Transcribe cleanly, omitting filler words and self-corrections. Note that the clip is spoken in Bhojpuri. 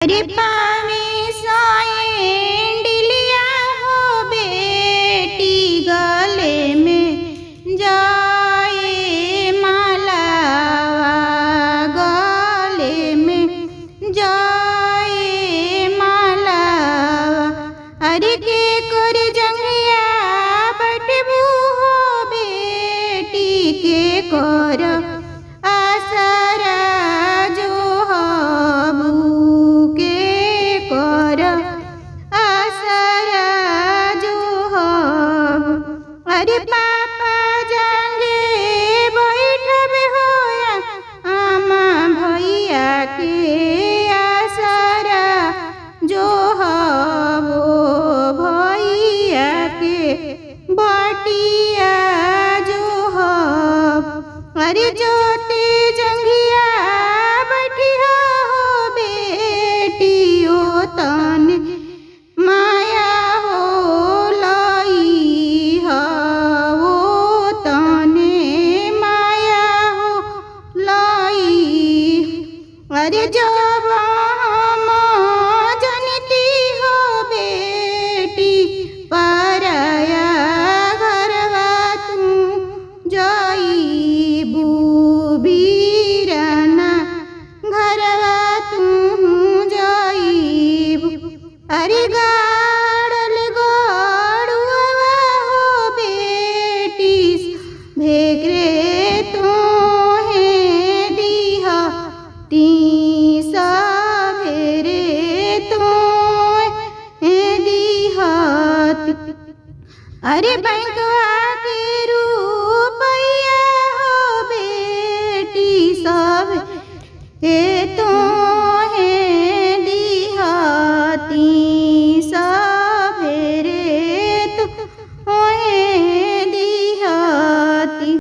अरे पावे सैंडिलिया हो बेटी गले में जाए मालावा, गले में जाए मालावा। अरे के कर जंगिया बटबू हो बेटी के कर आसरा जो हबू के कर आसरा जो हब। अरे पापा जांगे बैठबे होया आमा भैया के आसरा जो हबो भैया के बटिया जो हब। अरे जोते जंगिया बैठिया हो बेटी ओ तन माया हो लई हो तने माया हो लई। अरे जब हम जनती हो बेटी पराया घरवा तू जईबू बीराना घरवा तू जईबू। अरे गाड़ल गड़ुआ हो बेटी भेगरे तोहे दीहा ती सवेरे तोहे दीहत। अरे बैंकवा के रुपया हो बेटी सब ए तो